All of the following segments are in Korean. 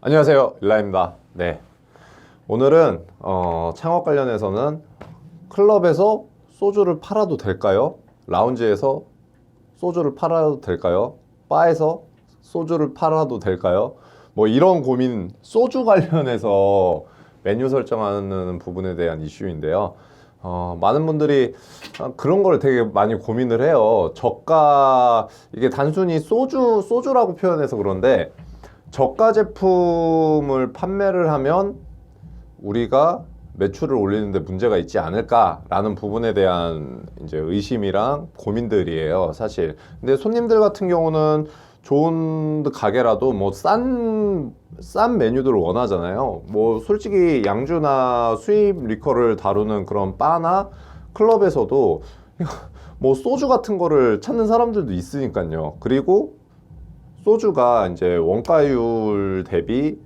안녕하세요, 일라입니다. 네, 오늘은 창업 관련해서는 클럽에서 소주를 팔아도 될까요? 라운지에서 소주를 팔아도 될까요? 바에서 소주를 팔아도 될까요? 뭐 이런 고민, 소주 관련해서 메뉴 설정하는 부분에 대한 이슈인데요. 많은 분들이 그런 걸 되게 많이 고민을 해요. 저가, 이게 단순히 소주라고 표현해서 그런데 저가 제품을 판매를 하면 우리가 매출을 올리는데 문제가 있지 않을까라는 부분에 대한 이제 의심이랑 고민들이에요, 사실. 근데 손님들 같은 경우는 좋은 가게라도 뭐 싼 메뉴들을 원하잖아요. 뭐 솔직히 양주나 수입 리커를 다루는 그런 바나 클럽에서도 뭐 소주 같은 거를 찾는 사람들도 있으니까요. 그리고 소주가 이제 원가율 대비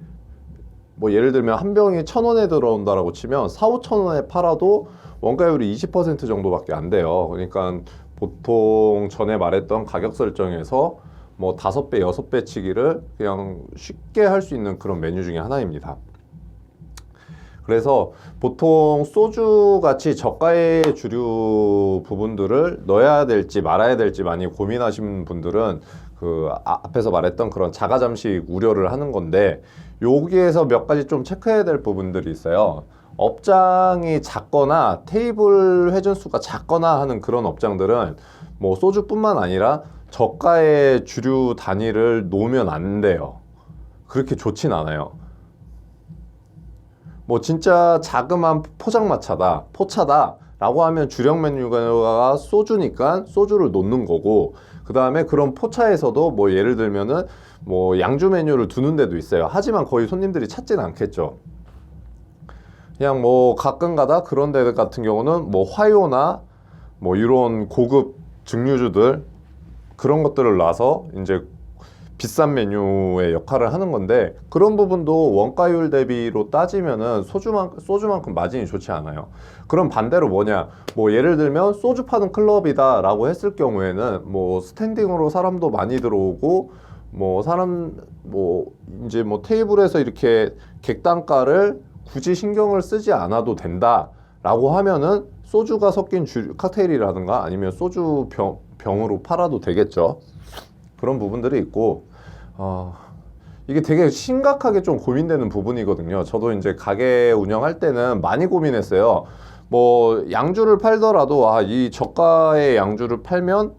뭐 예를 들면 한 병이 1,000원에 들어온다라고 치면 4,000~5,000원에 팔아도 원가율이 20% 정도밖에 안 돼요. 그러니까 보통 전에 말했던 가격 설정에서 뭐 5배, 6배 치기를 그냥 쉽게 할 수 있는 그런 메뉴 중에 하나입니다. 그래서 보통 소주 같이 저가의 주류 부분들을 넣어야 될지 말아야 될지 많이 고민하시는 분들은 그 앞에서 말했던 그런 자가 잠식 우려를 하는 건데, 여기에서 몇 가지 좀 체크해야 될 부분들이 있어요. 업장이 작거나 테이블 회전수가 작거나 하는 그런 업장들은 뭐 소주뿐만 아니라 저가의 주류 단위를 놓으면 안 돼요. 그렇게 좋진 않아요. 뭐 진짜 자그마한 포장마차다, 포차다 라고 하면 주력 메뉴가 소주니까 소주를 놓는 거고, 그 다음에 그런 포차에서도 뭐 예를 들면은 뭐 양주 메뉴를 두는 데도 있어요. 하지만 거의 손님들이 찾지는 않겠죠. 그냥 뭐 가끔 가다 그런 데 같은 경우는 뭐 화요나 뭐 이런 고급 증류주들 그런 것들을 놔서 이제 비싼 메뉴의 역할을 하는 건데, 그런 부분도 원가율 대비로 따지면은 소주만큼 마진이 좋지 않아요. 그럼 반대로 뭐냐, 뭐 예를 들면 소주 파는 클럽이다 라고 했을 경우에는 뭐 스탠딩으로 사람도 많이 들어오고 뭐 이제 뭐 테이블에서 이렇게 객단가를 굳이 신경을 쓰지 않아도 된다 라고 하면은 소주가 섞인 칵테일이라든가 아니면 소주 병으로 팔아도 되겠죠. 그런 부분들이 있고, 이게 되게 심각하게 좀 고민되는 부분이거든요. 저도 이제 가게 운영할 때는 많이 고민했어요. 뭐 양주를 팔더라도 이 저가의 양주를 팔면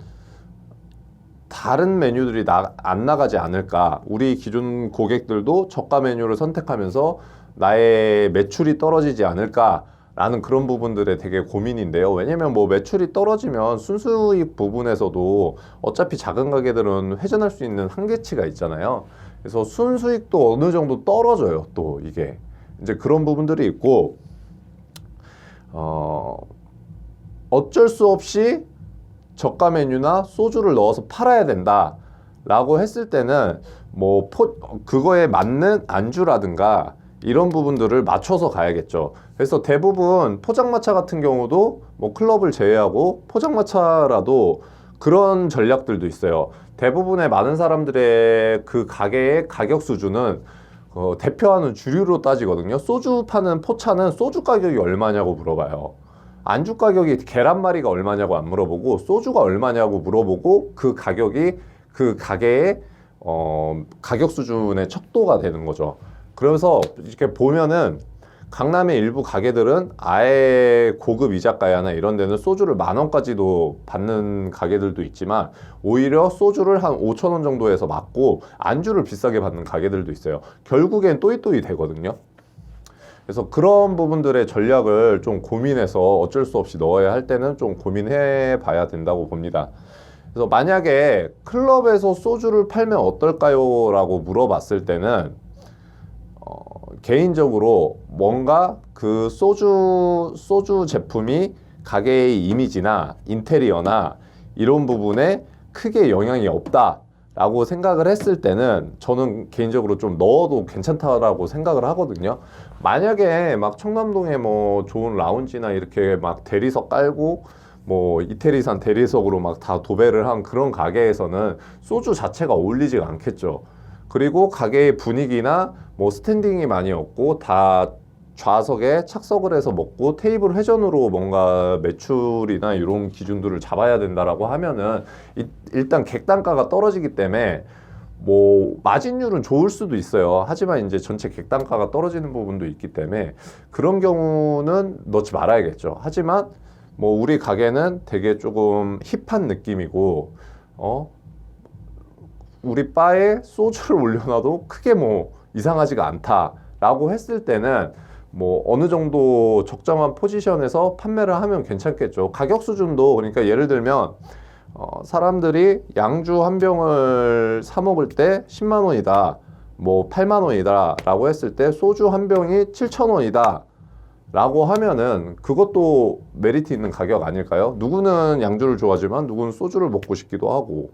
다른 메뉴들이 안 나가지 않을까, 우리 기존 고객들도 저가 메뉴를 선택하면서 나의 매출이 떨어지지 않을까 라는 그런 부분들에 되게 고민인데요. 왜냐면 뭐 매출이 떨어지면 순수익 부분에서도 어차피 작은 가게들은 회전할 수 있는 한계치가 있잖아요. 그래서 순수익도 어느 정도 떨어져요. 또 이게 이제 그런 부분들이 있고, 어쩔 수 없이 저가 메뉴나 소주를 넣어서 팔아야 된다 라고 했을 때는 뭐 그거에 맞는 안주라든가 이런 부분들을 맞춰서 가야겠죠. 그래서 대부분 포장마차 같은 경우도 뭐 클럽을 제외하고 포장마차라도 그런 전략들도 있어요. 대부분의 많은 사람들의 그 가게의 가격 수준은 대표하는 주류로 따지거든요. 소주 파는 포차는 소주 가격이 얼마냐고 물어봐요. 안주 가격이 계란말이가 얼마냐고 안 물어보고 소주가 얼마냐고 물어보고, 그 가격이 그 가게의 가격 수준의 척도가 되는 거죠. 그래서 이렇게 보면은 강남의 일부 가게들은 아예 고급 이자카야나 이런 데는 소주를 10,000원까지도 받는 가게들도 있지만, 오히려 소주를 한 5,000원 정도에서 맞고 안주를 비싸게 받는 가게들도 있어요. 결국엔 또이또이 되거든요. 그래서 그런 부분들의 전략을 좀 고민해서 어쩔 수 없이 넣어야 할 때는 좀 고민해 봐야 된다고 봅니다. 그래서 만약에 클럽에서 소주를 팔면 어떨까요? 라고 물어봤을 때는 개인적으로 뭔가 그 소주 제품이 가게의 이미지나 인테리어나 이런 부분에 크게 영향이 없다 라고 생각을 했을 때는 저는 개인적으로 좀 넣어도 괜찮다라고 생각을 하거든요. 만약에 막 청담동에 뭐 좋은 라운지나 이렇게 막 대리석 깔고 뭐 이태리산 대리석으로 막 다 도배를 한 그런 가게에서는 소주 자체가 어울리지가 않겠죠. 그리고 가게의 분위기나 뭐 스탠딩이 많이 없고 다 좌석에 착석을 해서 먹고 테이블 회전으로 뭔가 매출이나 이런 기준들을 잡아야 된다라고 하면은 일단 객단가가 떨어지기 때문에 뭐 마진율은 좋을 수도 있어요. 하지만 이제 전체 객단가가 떨어지는 부분도 있기 때문에 그런 경우는 넣지 말아야겠죠. 하지만 뭐 우리 가게는 되게 조금 힙한 느낌이고 우리 바에 소주를 올려놔도 크게 뭐 이상하지가 않다라고 했을 때는 뭐 어느 정도 적정한 포지션에서 판매를 하면 괜찮겠죠. 가격 수준도 그러니까 예를 들면 사람들이 양주 한 병을 사 먹을 때 10만 원이다, 뭐 8만 원이다 라고 했을 때 소주 한 병이 7천 원이다 라고 하면은 그것도 메리트 있는 가격 아닐까요? 누구는 양주를 좋아하지만 누구는 소주를 먹고 싶기도 하고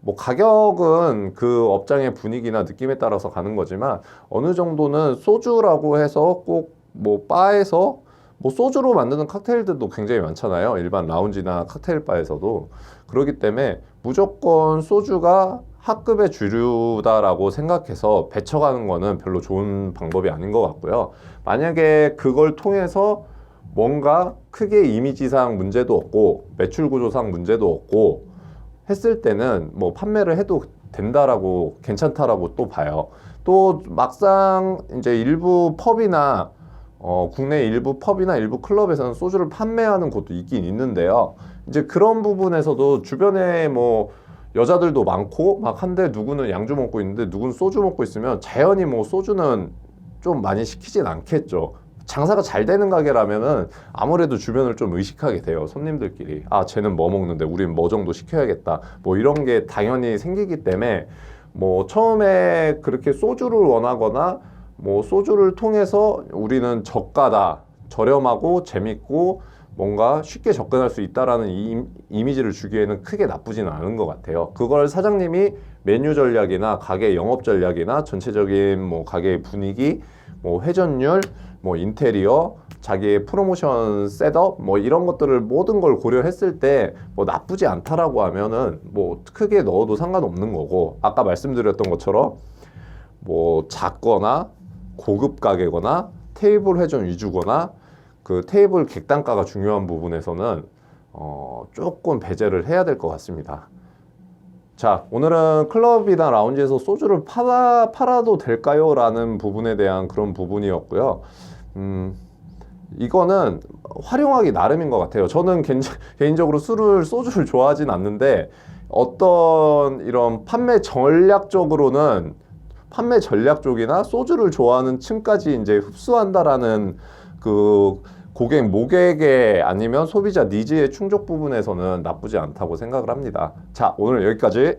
뭐 가격은 그 업장의 분위기나 느낌에 따라서 가는 거지만 어느 정도는 소주라고 해서 꼭 뭐 바에서 뭐 소주로 만드는 칵테일들도 굉장히 많잖아요. 일반 라운지나 칵테일 바에서도. 그렇기 때문에 무조건 소주가 하급의 주류다라고 생각해서 배쳐가는 거는 별로 좋은 방법이 아닌 것 같고요. 만약에 그걸 통해서 뭔가 크게 이미지상 문제도 없고 매출 구조상 문제도 없고 했을 때는 뭐 판매를 해도 된다라고 괜찮다라고 또 봐요. 또 막상 이제 일부 펍이나 국내 일부 펍이나 일부 클럽에서는 소주를 판매하는 곳도 있긴 있는데요. 이제 그런 부분에서도 주변에 뭐 여자들도 많고 막 한데 누구는 양주 먹고 있는데 누구는 소주 먹고 있으면 자연히 뭐 소주는 좀 많이 시키진 않겠죠. 장사가 잘 되는 가게라면은 아무래도 주변을 좀 의식하게 돼요. 손님들끼리. 아, 쟤는 뭐 먹는데 우린 뭐 정도 시켜야겠다. 뭐 이런 게 당연히 생기기 때문에 뭐 처음에 그렇게 소주를 원하거나 뭐 소주를 통해서 우리는 저가다, 저렴하고 재밌고 뭔가 쉽게 접근할 수 있다라는 이미지를 주기에는 크게 나쁘지는 않은 것 같아요. 그걸 사장님이 메뉴 전략이나 가게 영업 전략이나 전체적인 뭐 가게의 분위기, 뭐 회전율, 뭐 인테리어, 자기의 프로모션 셋업 뭐 이런 것들을 모든 걸 고려했을 때 뭐 나쁘지 않다라고 하면은 뭐 크게 넣어도 상관없는 거고, 아까 말씀드렸던 것처럼 뭐 작거나 고급 가게거나 테이블 회전 위주거나 그 테이블 객단가가 중요한 부분에서는 조금 배제를 해야 될 것 같습니다. 자, 오늘은 클럽이나 라운지에서 소주를 팔아도 될까요? 라는 부분에 대한 그런 부분이었고요. 이거는 활용하기 나름인 것 같아요. 저는 개인적으로 소주를 좋아하진 않는데 어떤 이런 판매 전략 쪽이나 소주를 좋아하는 층까지 이제 흡수한다라는 그 모객의 아니면 소비자 니즈의 충족 부분에서는 나쁘지 않다고 생각을 합니다. 자, 오늘 여기까지.